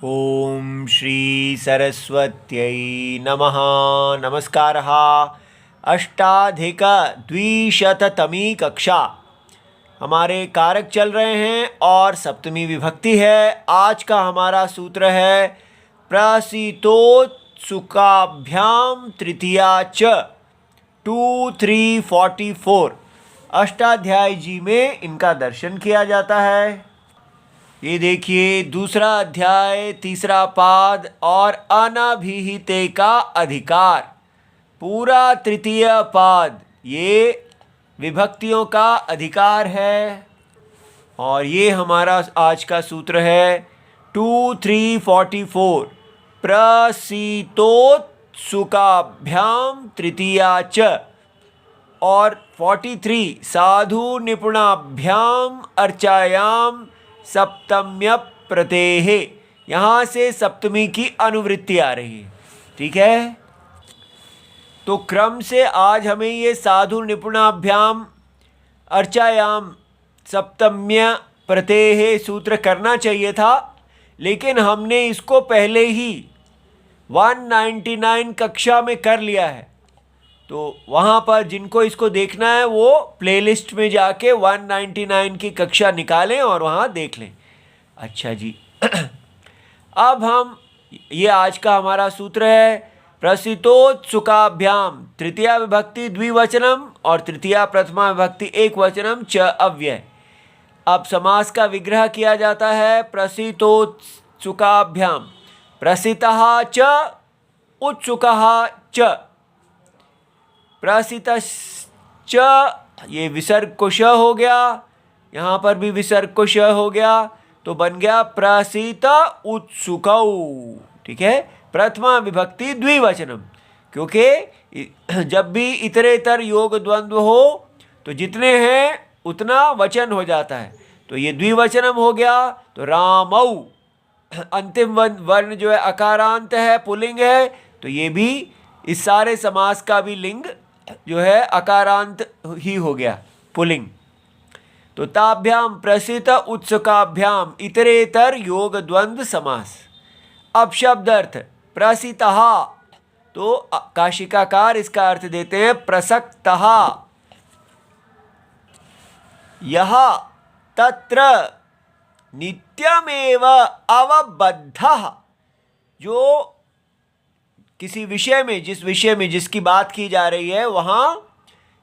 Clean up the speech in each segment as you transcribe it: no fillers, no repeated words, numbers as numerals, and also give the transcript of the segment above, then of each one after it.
ओम श्री सरस्वत्यै नमः। नमस्कारः। अष्टाधिक द्विशततमी कक्षा हमारे कारक चल रहे हैं और सप्तमी विभक्ति है। आज का हमारा सूत्र है प्रसितोत्सुकाभ्याम तृतीया च 2-3-44। अष्टाध्यायी जी में इनका दर्शन किया जाता है। ये देखिए, दूसरा अध्याय, तीसरा पाद और अनभिहिते का अधिकार। पूरा तृतीय पाद ये विभक्तियों का अधिकार है। और ये हमारा आज का सूत्र है 2-3-44। प्रसितोत्सुकाभ्याम तृतीया च और 43 साधु निपुणाभ्याम अर्चायाम सप्तम्य प्रतेः। यहाँ से सप्तमी की अनुवृत्ति आ रही है। ठीक है, तो क्रम से आज हमें ये साधु निपुणाभ्याम अर्चायाम सप्तम्य प्रतेः सूत्र करना चाहिए था, लेकिन हमने इसको पहले ही 199 कक्षा में कर लिया है। तो वहाँ पर जिनको इसको देखना है वो प्लेलिस्ट में जाके 199 की कक्षा निकालें और वहाँ देख लें। अच्छा जी अब हम ये आज का हमारा सूत्र है प्रसितोत्सुकाभ्याम तृतीया विभक्ति द्विवचनम और तृतीया प्रथमा विभक्ति एक वचनम च अव्यय। अब समास का विग्रह किया जाता है प्रसितोत्सुकाभ्याम। प्रसितः च उत्सुकः च। प्रसितश्च ये विसर्ग को श हो गया, यहाँ पर भी विसर्ग को श हो गया, तो बन गया प्रसित उत्सुकौ। ठीक है, प्रथमा विभक्ति द्विवचनम, क्योंकि जब भी इतरेतर योग द्वंद्व हो तो जितने हैं उतना वचन हो जाता है। तो ये द्विवचनम हो गया। तो रामौ, अंतिम वर्ण जो है अकारांत है, पुल्लिंग है, तो ये भी इस सारे समास का भी लिंग जो है अकारांत ही हो गया, पुल्लिंग। तो ताभ्याम प्रसित उत्सुकाभ्याम इतरेतर योग द्वंद्व समास। अब शब्द अर्थ प्रसितः, तो काशिकाकार इसका अर्थ देते हैं प्रसक्तः। यह तत्र नित्यमेव अवबद्धः, जो किसी विषय में, जिस विषय में जिसकी बात की जा रही है वहाँ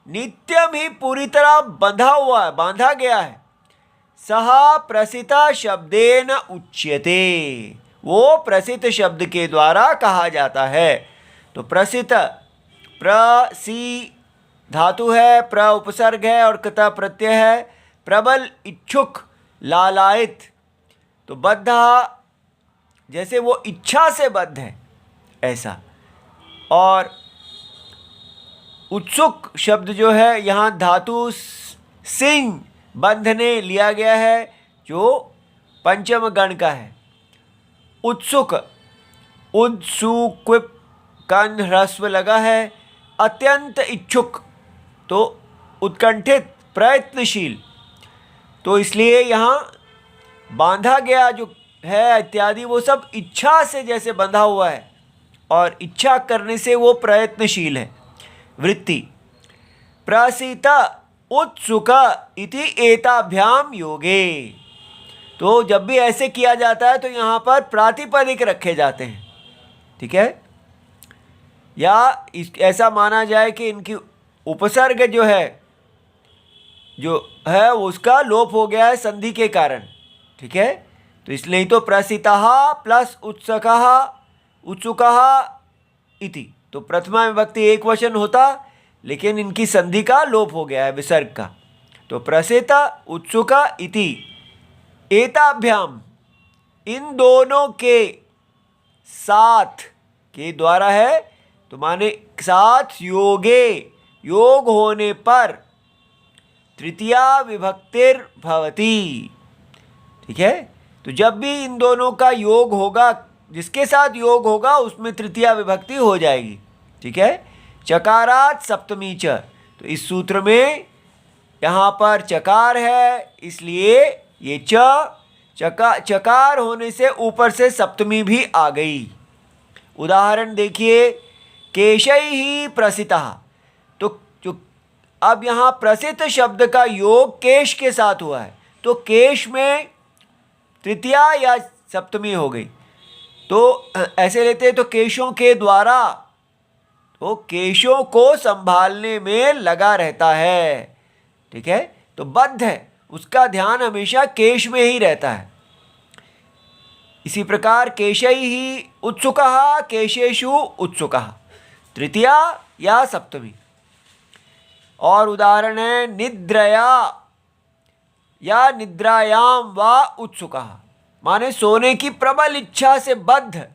नित्यम ही पूरी तरह बंधा हुआ है, बांधा गया है। सह प्रसित शब्देन उच्यते, वो प्रसिद्ध शब्द के द्वारा कहा जाता है। तो प्रसिद्ध, प्रसी धातु है, प्र उपसर्ग है और कत प्रत्यय है। प्रबल, इच्छुक, लालायित। तो बद्ध, जैसे वो इच्छा से बद्ध है ऐसा। और उत्सुक शब्द जो है यहाँ धातु सिंह बंधने लिया गया है, जो पंचम गण का है। उत्सुक, उत्सुक्विप कंध ह्रस्व लगा है। अत्यंत इच्छुक, तो उत्कंठित, प्रयत्नशील। तो इसलिए यहाँ बांधा गया जो है इत्यादि वो सब इच्छा से जैसे बंधा हुआ है, और इच्छा करने से वो प्रयत्नशील है। वृत्ति प्रसित उत्सुक इति एताभ्याम योगे। तो जब भी ऐसे किया जाता है तो यहाँ पर प्रातिपदिक रखे जाते हैं। ठीक है, या ऐसा माना जाए कि इनकी उपसर्ग जो है उसका लोप हो गया है संधि के कारण। ठीक है, तो इसलिए तो प्रसितः प्लस उत्सुकः उत्सुकः इति, तो प्रथमा विभक्ति एक वचन होता, लेकिन इनकी संधि का लोप हो गया है विसर्ग का। तो प्रसित उत्सुक इति एताभ्याम, इन दोनों के साथ के द्वारा है, तो माने साथ योगे, योग होने पर तृतीया विभक्तिर भवति। ठीक है, तो जब भी इन दोनों का योग होगा, जिसके साथ योग होगा उसमें तृतीया विभक्ति हो जाएगी। ठीक है, चकारात सप्तमी च, तो इस सूत्र में यहाँ पर चकार है, इसलिए ये च चकार होने से ऊपर से सप्तमी भी आ गई। उदाहरण देखिए, केशै ही प्रसितः। तो जो अब यहाँ प्रसिद्ध शब्द का योग केश के साथ हुआ है, तो केश में तृतीया या सप्तमी हो गई। तो ऐसे लेते हैं तो केशों के द्वारा, तो केशों को संभालने में लगा रहता है। ठीक है, तो बद्ध है, उसका ध्यान हमेशा केश में ही रहता है। इसी प्रकार केशै ही उत्सुकः, केशेषु उत्सुकः, तृतीया या सप्तमी। और उदाहरण है निद्रया या निद्रायां वा उत्सुकः, माने सोने की प्रबल इच्छा से बद्ध।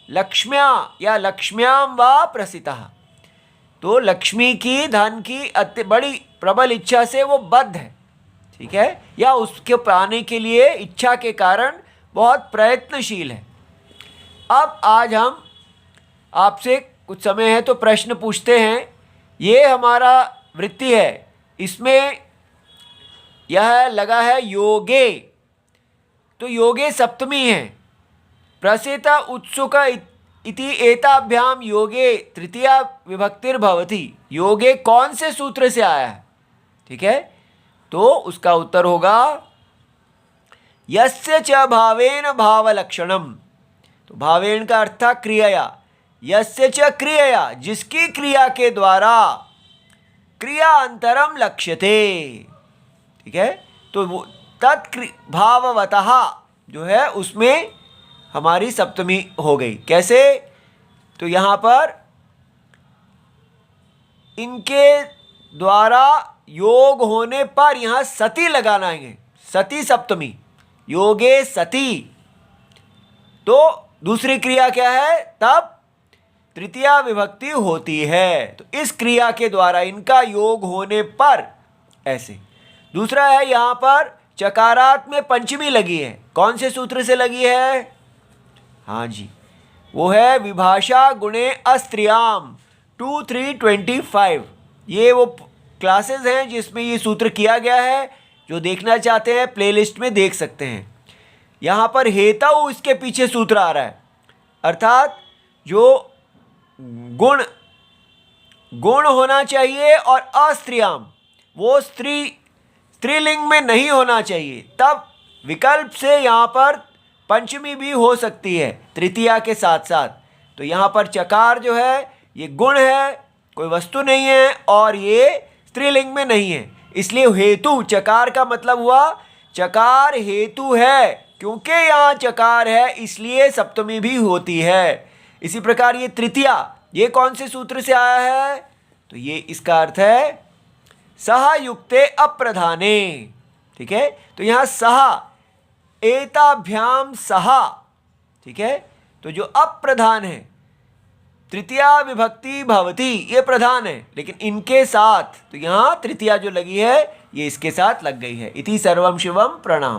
लक्ष्म्या या लक्ष्म्यां वा प्रसितः, तो लक्ष्मी की, धन की अति बड़ी प्रबल इच्छा से वो बद्ध है। ठीक है, या उसके पाने के लिए इच्छा के कारण बहुत प्रयत्नशील है। अब आज हम आपसे कुछ समय है तो प्रश्न पूछते हैं। ये हमारा वृत्ति है, इसमें यह लगा है योगे, तो योगे सप्तमी है। प्रसित उत्सुक इति एताभ्याम योगे तृतीया विभक्तिर्भवति। योगे कौन से सूत्र से आया है? ठीक है, तो उसका उत्तर होगा यस्य च भावेन भावलक्षणम। तो भावेन का अर्थ था क्रियया, यस्य च क्रियया, जिसकी क्रिया के द्वारा क्रिया अंतरम लक्ष्यते। ठीक है, तो वो तत्भाववतः जो है उसमें हमारी सप्तमी हो गई। कैसे? तो यहाँ पर इनके द्वारा योग होने पर यहाँ सती लगाना है, सती सप्तमी, योगे सती। तो दूसरी क्रिया क्या है? तब तृतीया विभक्ति होती है। तो इस क्रिया के द्वारा इनका योग होने पर ऐसे। दूसरा है यहाँ पर चकारात में पंचमी लगी है, कौन से सूत्र से लगी है? हाँ जी, वो है विभाषा गुणे अस्त्रियाम 2-3-25। ये वो क्लासेस हैं जिसमें ये सूत्र किया गया है। जो देखना चाहते हैं प्लेलिस्ट में देख सकते हैं। यहाँ पर हेतु इसके पीछे सूत्र आ रहा है, अर्थात जो गुण होना चाहिए और अस्त्रियाम, वो स्त्रीलिंग में नहीं होना चाहिए। तब विकल्प से यहाँ पर पंचमी भी हो सकती है तृतीया के साथ साथ। तो यहाँ पर चकार जो है ये गुण है, कोई वस्तु नहीं है, और ये स्त्रीलिंग में नहीं है, इसलिए हेतु, चकार का मतलब हुआ चकार हेतु है। क्योंकि यहाँ चकार है इसलिए सप्तमी भी होती है। इसी प्रकार ये तृतीया, ये कौन से सूत्र से आया है? तो ये इसका अर्थ है सह युक्ते अप्रधाने। ठीक है, तो यहाँ सह, एताभ्याम सहा। ठीक है, तो जो अप्रधान है, तृतीया विभक्ति भवति, ये प्रधान है, लेकिन इनके साथ, तो यहाँ तृतीया जो लगी है ये इसके साथ लग गई है। इति सर्वम शिवम प्रणाम।